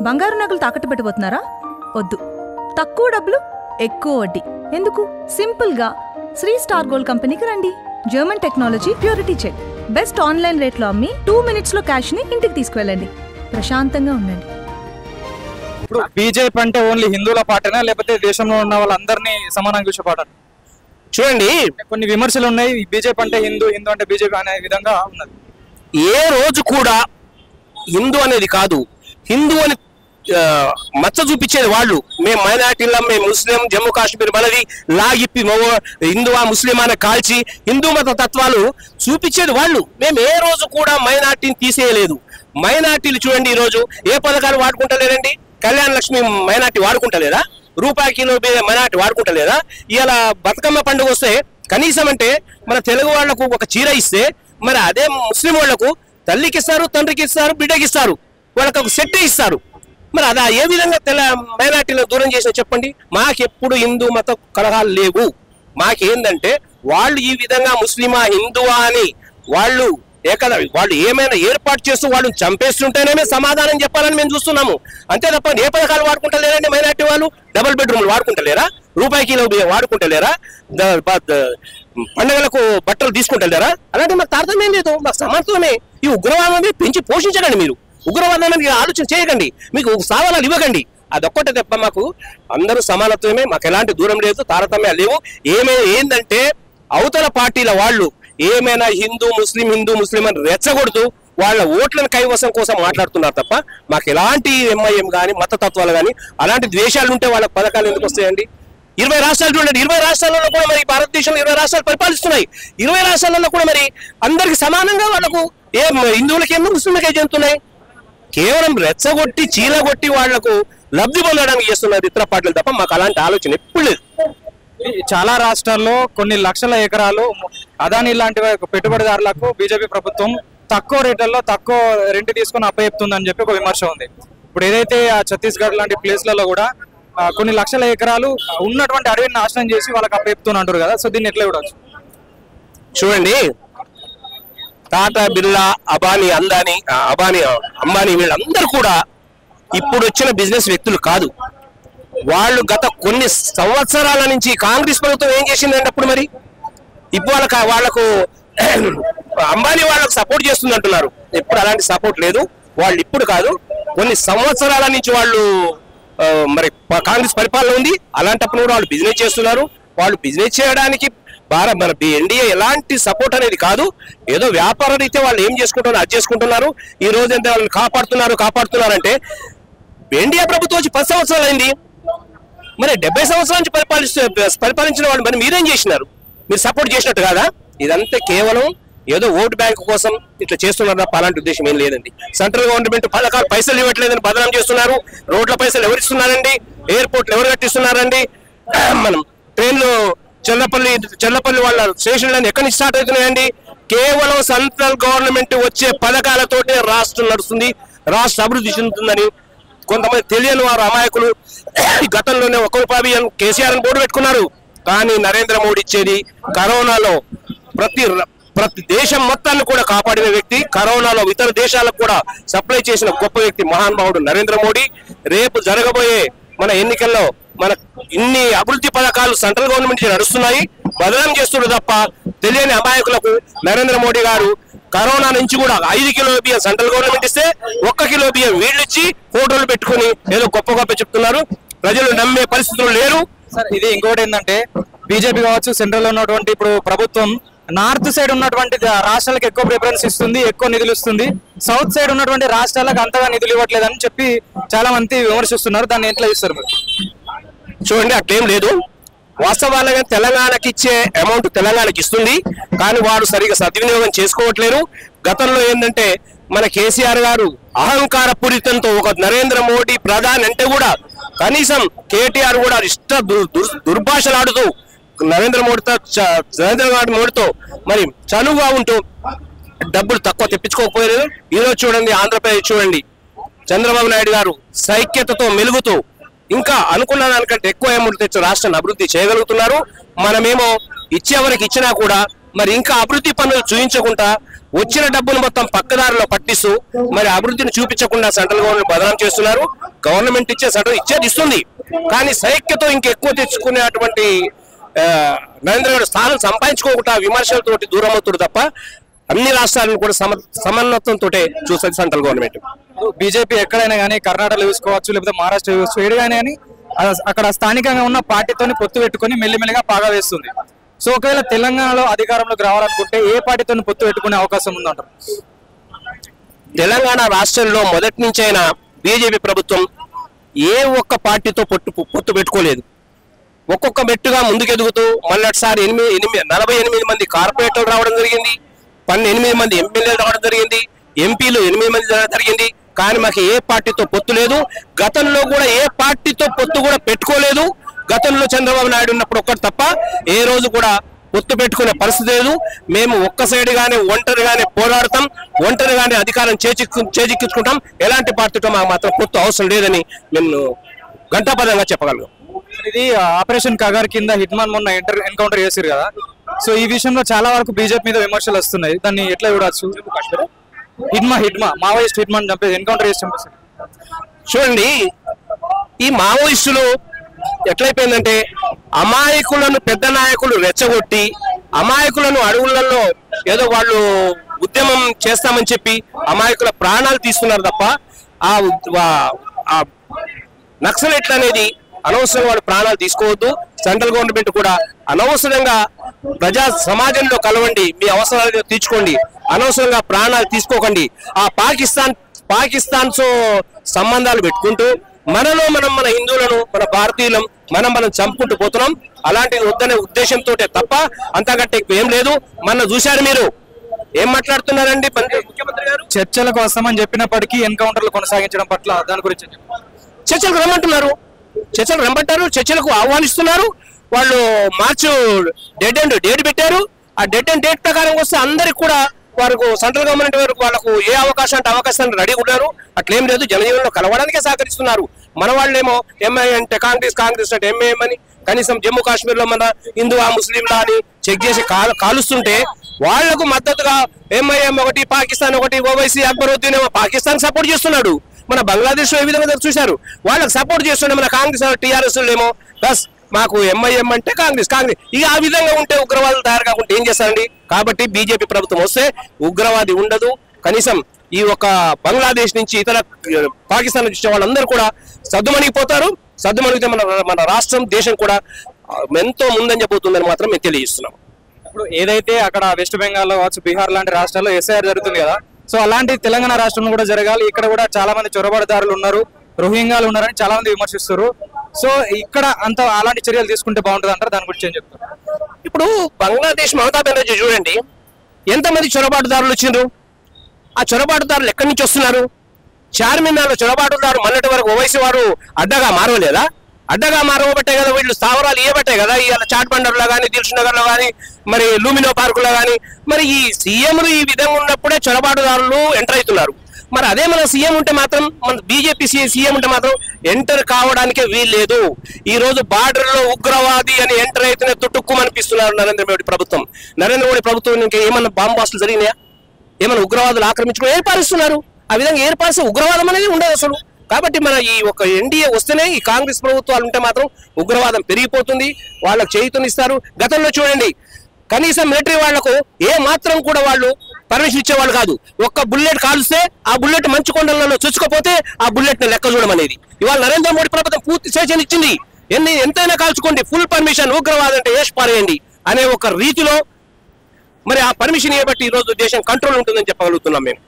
బంగారు నగలు తాకట్టు పెట్టబోతున్నారా? వద్దు. తక్కువ డబ్బులు ఎక్కువ వడ్డీ ఎందుకు? సింపుల్ గా శ్రీ స్టార్ గోల్డ్ కంపెనీకి రండి. German technology, purity check, best online రేట్లో అమ్మి 2 minutes లో క్యాష్ ని ఇంటికి తీసుకువెళ్ళండి. ప్రశాంతంగా ఉండండి. ఇప్పుడు బీజేపీ అంటే ఓన్లీ హిందువుల పార్టీనా లేకపోతే దేశంలో ఉన్న వాళ్ళందరినీ సమానంగా చూసే పార్టీ? చూడండి, కొన్ని విమర్శలు ఉన్నాయి. బీజేపీ అంటే హిందూ, హిందూ అంటే బీజేపీ అనే విధంగా ఉన్నది. ఏ రోజు కూడా హిందూ అనేది కాదు, హిందూ అని మచ్చ చూపించేది వాళ్ళు. మేము మైనార్టీలం, మేము ముస్లిం, జమ్మూ కాశ్మీర్ మనది లాగిప్పి హిందువా ముస్లిం అని కాల్చి హిందూ మత తత్వాలు చూపించేది వాళ్ళు. మేము ఏ రోజు కూడా మైనార్టీని తీసేయలేదు. మైనార్టీలు చూడండి, ఈ రోజు ఏ పథకాలు వాడుకుంటలేరండి? కళ్యాణ లక్ష్మి మైనార్టీ వాడుకుంటలేదా? రూపాయి కిలో మైనార్టీ వాడుకుంటలేదా? ఇలా బతుకమ్మ పండుగ వస్తే కనీసం అంటే మన తెలుగు వాళ్లకు ఒక చీర ఇస్తే, మరి అదే ముస్లిం వాళ్లకు తల్లికి ఇస్తారు, తండ్రికి ఇస్తారు, బిడ్డకి ఇస్తారు, వాళ్ళకి ఒక సెట్ ఇస్తారు. మరి అదా ఏ విధంగా మైనార్టీలను దూరం చేసినా చెప్పండి. మాకెప్పుడు హిందూ మత కలహాలు లేవు. మాకేందంటే వాళ్ళు ఈ విధంగా ముస్లిమా హిందువా అని వాళ్ళు వాళ్ళు ఏమైనా ఏర్పాటు చేస్తూ వాళ్ళు చంపేస్తుంటేనే మేము సమాధానం చెప్పాలని మేము చూస్తున్నాము. అంతే తప్ప ఏ పథకాలు వాడుకుంటలేరండి మైనార్టీ వాళ్ళు? డబుల్ బెడ్రూమ్లు వాడుకుంటలేరా? రూపాయి కిలో వాడుకుంటలేరా? పండుగలకు బట్టలు తీసుకుంటలేరా? అలాంటి మాకు తారతమ్యం లేదు, మాకు సమానత్వమే. ఈ ఉగ్రవాదాన్ని పెంచి పోషించకండి. మీరు ఉగ్రవాదాన్ని ఆలోచన చేయకండి, మీకు సవాలాలు ఇవ్వకండి. అదొక్కటే తప్ప మాకు అందరూ సమానత్వమే, మాకు ఎలాంటి దూరం లేదు, తారతమ్యాలు లేవు. ఏందంటే అవతల పార్టీల వాళ్ళు ఏమైనా హిందూ ముస్లిం అని రెచ్చగొడుతూ వాళ్ళ ఓట్లను కైవసం కోసం మాట్లాడుతున్నారు తప్ప మాకు ఎలాంటి ఎంఐఎం కానీ మతతత్వాలు కానీ అలాంటి ద్వేషాలు ఉంటే వాళ్ళ పథకాలు ఎందుకు వస్తాయండి? 20 రాష్ట్రాలు చూడండి, 20 రాష్ట్రాలలో కూడా మరి భారతదేశంలో 20 రాష్ట్రాలు పరిపాలిస్తున్నాయి. 20 రాష్ట్రాలలో కూడా మరి అందరికి సమానంగా వాళ్ళకు హిందువులకేమో ముస్లింలకే చెందుతున్నాయి. కేవలం రెచ్చగొట్టి చీలగొట్టి వాళ్లకు లబ్ధి పొందడానికి చేస్తున్నారు ఇతర పార్టీలు తప్ప మాకు అలాంటి ఆలోచన ఎప్పుడు లేదు. చాలా రాష్ట్రాల్లో కొన్ని లక్షల ఎకరాలు అదానీ లాంటి పెట్టుబడిదారులకు బీజేపీ ప్రభుత్వం తక్కువ రేట్లలో తక్కువ రెంట్ తీసుకుని అప్పచెప్తుందని చెప్పి ఒక విమర్శ ఉంది. ఇప్పుడు ఏదైతే ఆ ఛత్తీస్గఢ్ లాంటి ప్లేస్లలో కూడా కొన్ని లక్షల ఎకరాలు ఉన్నటువంటి అడవిని నాశనం చేసి వాళ్ళకి అప్పచెప్తుని అంటారు కదా, సో దీన్ని ఎట్లా చూడవచ్చు? చూడండి, టాటా, బిర్లా, అంబానీ వీళ్ళందరూ కూడా ఇప్పుడు వచ్చిన బిజినెస్ వ్యక్తులు కాదు. వాళ్ళు గత కొన్ని సంవత్సరాల నుంచి కాంగ్రెస్ ప్రభుత్వం ఏం చేసిందంటే అప్పుడు మరి ఇప్పుడు వాళ్ళకు అంబానీ వాళ్ళకు సపోర్ట్ చేస్తుంది అంటున్నారు. ఎప్పుడు అలాంటి సపోర్ట్ లేదు. వాళ్ళు ఇప్పుడు కాదు, కొన్ని సంవత్సరాల నుంచి వాళ్ళు మరి కాంగ్రెస్ పరిపాలన ఉంది. అలాంటప్పుడు కూడా వాళ్ళు బిజినెస్ చేస్తున్నారు. వాళ్ళు బిజినెస్ చేయడానికి మన ఎన్డీఏ ఎలాంటి సపోర్ట్ అనేది కాదు. ఏదో వ్యాపార రీత్యా వాళ్ళు ఏం చేసుకుంటున్నారు అది చేసుకుంటున్నారు. ఈ రోజు ఎంత వాళ్ళని కాపాడుతున్నారంటే ఎన్డీఏ ప్రభుత్వం వచ్చి 10 సంవత్సరాలు అయింది. మరి 70 సంవత్సరాల నుంచి పరిపాలించిన వాళ్ళు మరి మీరేం చేసినారు? మీరు సపోర్ట్ చేసినట్టు కాదా? ఇదంతా కేవలం ఏదో ఓటు బ్యాంకు కోసం ఇట్లా చేస్తున్నారు తప్ప అలాంటి ఉద్దేశం ఏం లేదండి. సెంట్రల్ గవర్నమెంట్ పథకాలు పైసలు ఇవ్వట్లేదని బదనాం చేస్తున్నారు. రోడ్ల పైసలు ఎవరు ఇస్తున్నారండి? ఎయిర్పోర్ట్లు ఎవరు కట్టిస్తున్నారండి? మనం ట్రైన్లు చెల్లపల్లి వాళ్ళ స్టేషన్లను ఎక్కడి నుంచి స్టార్ట్ అవుతున్నాయండి? కేవలం సెంట్రల్ గవర్నమెంట్ వచ్చే పథకాలతోటే రాష్ట్రం నడుస్తుంది, రాష్ట్ర అభివృద్ధి చెందుతుందని కొంతమంది తెలియని వారు అమాయకులు గతంలోనే 1 రూపాయి కేసీఆర్ బోర్డు పెట్టుకున్నారు. కానీ నరేంద్ర మోడీ ఇచ్చేది కరోనాలో ప్రతి దేశం మొత్తాన్ని కూడా కాపాడిన వ్యక్తి, కరోనాలో ఇతర బదేశాలకు కూడా సప్లై చేసిన గొప్ప వ్యక్తి మహానుభావుడు నరేంద్ర మోడీ. రేపు జరగబోయే మన ఎన్నికల్లో మన ఇన్ని అభివృద్ధి పథకాలు సెంట్రల్ గవర్నమెంట్ నడుస్తున్నాయి, బదనాం చేస్తున్నారు తప్ప తెలియని అమాయకులకు నరేంద్ర మోడీ గారు కరోనా నుంచి కూడా 5 కిలోల బియ్యం సెంట్రల్ గవర్నమెంట్ ఇస్తే 1 కిలో బియ్యం వీళ్ళు ఇచ్చి ఫోటోలు పెట్టుకుని ఏదో గొప్ప చెప్తున్నారు. ప్రజలు నమ్మే పరిస్థితులు లేరు. సార్, ఇది ఇంకోటి ఏంటంటే బీజేపీ కావచ్చు, సెంట్రల్ లో ఉన్నటువంటి ఇప్పుడు ప్రభుత్వం నార్త్ సైడ్ ఉన్నటువంటి రాష్ట్రాలకు ఎక్కువ ప్రిఫరెన్స్ ఇస్తుంది, ఎక్కువ నిధులు ఇస్తుంది. సౌత్ సైడ్ ఉన్నటువంటి రాష్ట్రాలకు అంతగా నిధులు ఇవ్వట్లేదని చెప్పి చాలా మంది విమర్శిస్తున్నారు. దాన్ని ఎట్లా ఇస్తారు మీరు? చూడండి, అట్లేం లేదు. వాస్తవాలుగా తెలంగాణకి ఇచ్చే అమౌంట్ తెలంగాణకి ఇస్తుంది, కానీ వారు సరిగా సద్వినియోగం చేసుకోవట్లేరు. గతంలో ఏంటంటే మన కేసీఆర్ గారు అహంకార పూరితంతో ఒక నరేంద్ర మోడీ ప్రధాని అంటే కూడా కనీసం కేటీఆర్ కూడా దుర్భాషలాడుతూ నరేంద్ర మోడీతో మరి చనువుగా ఉంటూ డబ్బులు తక్కువ తెప్పించుకోకపోయారు. ఈరోజు చూడండి, ఆంధ్రప్రదేశ్ చూడండి, చంద్రబాబు నాయుడు గారు సైక్యతతో మెలుగుతూ ఇంకా అనుకున్న దానికంటే ఎక్కువ అమౌంట్ తెచ్చి రాష్ట్రాన్ని అభివృద్ధి చేయగలుగుతున్నారు. మనమేమో ఇచ్చేవరకు ఇచ్చినా కూడా మరి ఇంకా అభివృద్ధి పనులు చూపించకుండా వచ్చిన డబ్బులు మొత్తం పక్కదారిలో పట్టిస్తూ మరి అభివృద్ధిని చూపించకుండా సెంట్రల్ గవర్నమెంట్ బదనాం చేస్తున్నారు. గవర్నమెంట్ ఇచ్చేది ఇస్తుంది, కానీ సైక్యతో ఇంకెక్కువ తెచ్చుకునేటువంటి నరేంద్ర మోడీ స్థానం సంపాదించుకోకుండా విమర్శలతోటి దూరం అవుతాడు తప్ప అన్ని రాష్ట్రాలను కూడా సమన్వయంతో చూస్తుంది సెంట్రల్ గవర్నమెంట్. బీజేపీ ఎక్కడైనా కానీ కర్ణాటకలో చూసుకోవచ్చు, లేకపోతే మహారాష్ట్ర చూసుకోవచ్చు, ఏడుగానే కానీ అక్కడ స్థానికంగా ఉన్న పార్టీతోని పొత్తు పెట్టుకుని మెల్లిమెల్లిగా పాగా వేస్తుంది. సో ఒకవేళ తెలంగాణలో అధికారంలోకి రావాలనుకుంటే ఏ పార్టీతో పొత్తు పెట్టుకునే అవకాశం ఉందంటారు? తెలంగాణ రాష్ట్రంలో మొదటి నుంచైనా బీజేపీ ప్రభుత్వం ఏ ఒక్క పార్టీతో పొత్తు పెట్టుకోలేదు. ఒక్కొక్క మెట్టుగా ముందుకెదుగుతూ మొన్నటిసారి 48 మంది కార్పొరేటర్లు రావడం జరిగింది, 8 మంది ఎమ్మెల్యేలు రావడం జరిగింది, ఎంపీలు 8 మంది జరిగింది. కానీ మాకు ఏ పార్టీతో పొత్తు లేదు. గతంలో కూడా ఏ పార్టీతో పొత్తు కూడా పెట్టుకోలేదు. గతంలో చంద్రబాబు నాయుడు ఉన్నప్పుడు ఒక్కటి తప్ప ఏ రోజు కూడా పొత్తు పెట్టుకునే పరిస్థితి లేదు. మేము ఒక్క సైడ్గానే ఒంటరిగానే పోరాడతాం, ఒంటరిగానే అధికారం చేజిక్కించుకుంటాం. ఎలాంటి పార్టీతో మాకు మాత్రం పొత్తు అవసరం లేదని మేము ఘంటాపదంగా చెప్పగలం. ఇది ఆపరేషన్ కగార్ కింద హిట్మాన్ మొన్న ఎన్కౌంటర్ చేశారు కదా, సో ఈ విషయంలో చాలా వరకు బీజేపీ మీద విమర్శలు వస్తున్నాయి. దాన్ని ఎట్లా చూడవచ్చు? హిట్మా మావోయిస్ట్ హిట్మాన్ చంపేసి ఎన్కౌంటర్ చేసి చంపేశారు. చూడండి, ఈ మావోయిస్టులు ఎట్లయిపోయిందంటే అమాయకులను పెద్ద నాయకులు రెచ్చగొట్టి అమాయకులను అడవులలో ఏదో వాళ్ళు ఉద్యమం చేస్తామని చెప్పి అమాయకుల ప్రాణాలు తీస్తున్నారు తప్ప ఆ నక్సలైట్లు అనేది అనవసరంగా వాళ్ళు ప్రాణాలు తీసుకోవద్దు. సెంట్రల్ గవర్నమెంట్ కూడా అనవసరంగా ప్రజా సమాజంలో కలవండి, మీ అవసరాలు తీర్చుకోండి, అనవసరంగా ప్రాణాలు తీసుకోకండి. ఆ పాకిస్తాన్తో సంబంధాలు పెట్టుకుంటూ మన హిందువులను మన భారతీయులం మనం చంపుకుంటూ పోతున్నాం. అలాంటిది వద్దనే ఉద్దేశంతో తప్ప అంతకంటే ఏం లేదు. చూశారు మీరు ఏం మాట్లాడుతున్నారండి ముఖ్యమంత్రి గారు? చర్చలకు వస్తామని చెప్పినప్పటికీ ఎన్కౌంటర్లు కొనసాగించడం పట్ల దాని గురించి చర్చలకు రమ్మంటున్నారు, చర్చలకు ఆహ్వానిస్తున్నారు. వాళ్ళు మార్చి డేట్ పెట్టారు. ఆ డేట్ ప్రకారం వస్తే అందరికి కూడా వారికి సెంట్రల్ గవర్నమెంట్ వరకు వాళ్ళకు ఏ అవకాశాన్ని రెడీ ఉన్నారు. అట్లేం లేదు, జనజీవనంలో కలవడానికే సహకరిస్తున్నారు. మన వాళ్ళేమో ఎంఐ అంటే కాంగ్రెస్ అంటే ఎంఐఎం అని, కనీసం జమ్మూ కాశ్మీర్ లో మన హిందూ ముస్లింలా అని చెక్ చేసి కాలుస్తుంటే వాళ్లకు మద్దతుగా ఎంఐఎం ఒకటి, పాకిస్తాన్ ఒకటి, ఓవైసీ అక్బరుద్దీన్ ఏమో పాకిస్తాన్ సపోర్ట్ చేస్తున్నాడు. మన బంగ్లాదేశ్ లో ఏ విధంగా చూశారు, వాళ్ళకి సపోర్ట్ చేస్తుండే మన కాంగ్రెస్ టీఆర్ఎస్ ఏమో బస్ మాకు ఎంఐఎం అంటే కాంగ్రెస్. ఇక ఆ విధంగా ఉంటే ఉగ్రవాదులు తయారు కాకుండా ఏం చేస్తారండి? కాబట్టి బీజేపీ ప్రభుత్వం వస్తే ఉగ్రవాది ఉండదు. కనీసం ఈ ఒక బంగ్లాదేశ్ నుంచి ఇతర పాకిస్తాన్ నుంచి వాళ్ళందరూ కూడా సద్దుమణిగిపోతారు. సద్దుమణిగితే మన రాష్ట్రం దేశం కూడా ఎంతో ముందంజపోతుందని మాత్రం మేము తెలియజేస్తున్నాం. ఇప్పుడు ఏదైతే అక్కడ వెస్ట్ బెంగాల్ కావచ్చు, బీహార్ లాంటి రాష్ట్రాల్లో ఎస్ఐఆర్ జరుగుతుంది కదా, సో అలాంటి తెలంగాణ రాష్ట్రంలో కూడా జరగాలి. ఇక్కడ కూడా చాలా మంది చొరబాటుదారులు ఉన్నారు, రోహింగ్యాలు ఉన్నారని చాలా మంది విమర్శిస్తారు. సో ఇక్కడ అంత అలాంటి చర్యలు తీసుకుంటే బాగుంటుంది అంటారు, దాని గురించి ఏం చెప్తారు? ఇప్పుడు బంగ్లాదేశ్ మమతా బెనర్జీ చూడండి, ఎంతమంది చొరబాటుదారులు వచ్చిండ్రు. ఆ చొరబాటుదారులు ఎక్కడి నుంచి వస్తున్నారు? చార్మినార్లో చొరబాటుదారు మొన్నటి వరకు ఓవైసీ వారు అడ్డగా మారవలేదా? అడ్డగా మారవబట్టే కదా వీళ్ళు స్థావరాలు ఇవ్వబట్టే కదా ఇవాళ చాట్ బండర్లో కానీ, దిల్షుక్ నగర్ లో కానీ, మరి లూమినో పార్కులో కానీ, మరి ఈ సీఎంలు ఈ విధంగా ఉన్నప్పుడే చొరబాటుదారులు ఎంటర్ అవుతున్నారు. మరి అదే మన సీఎం ఉంటే మాత్రం, మన బీజేపీ సీఎం ఉంటే మాత్రం ఎంటర్ కావడానికే వీల్లేదు. ఈ రోజు బార్డర్ లో ఉగ్రవాది అని ఎంటర్ అయితేనే తుట్టుక్కుమనిపిస్తున్నారు నరేంద్ర మోడీ ప్రభుత్వం. నరేంద్ర మోడీ ప్రభుత్వం ఇంకా ఏమన్నా బాంబు బాస్టులు జరిగినాయా? ఏమన్నా ఉగ్రవాదులు ఆక్రమించుకుని ఏర్పరుస్తున్నారు. ఆ విధంగా ఏర్పరిస్తే ఉగ్రవాదం అనేది ఉండదు అసలు. కాబట్టి మన ఈ ఒక ఎన్డీఏ వస్తేనే ఈ కాంగ్రెస్ ప్రభుత్వాలు ఉంటే మాత్రం ఉగ్రవాదం పెరిగిపోతుంది, వాళ్ళకు చేయుతనిస్తారు. గతంలో చూడండి, కనీసం మిలిటరీ వాళ్లకు ఏ మాత్రం కూడా వాళ్ళు పర్మిషన్ ఇచ్చేవాళ్ళు కాదు. ఒక్క బుల్లెట్ కాల్స్తే ఆ బుల్లెట్ మంచు కొండలలో చొచ్చుకపోతే ఆ బుల్లెట్ ని లెక్క చూడడం అనేది. ఇవాళ నరేంద్ర మోడీ ప్రభుత్వం పూర్తి స్వేచ్ఛను ఇచ్చింది. ఎంతైనా కాల్చుకోండి, ఫుల్ పర్మిషన్, ఉగ్రవాదం అంటే వేసి పారేయండి అనే ఒక రీతిలో మరి ఆ పర్మిషన్ ఇవ్వబట్టి ఈ రోజు దేశం కంట్రోల్ ఉంటుందని చెప్పగలుగుతున్నాం మేము.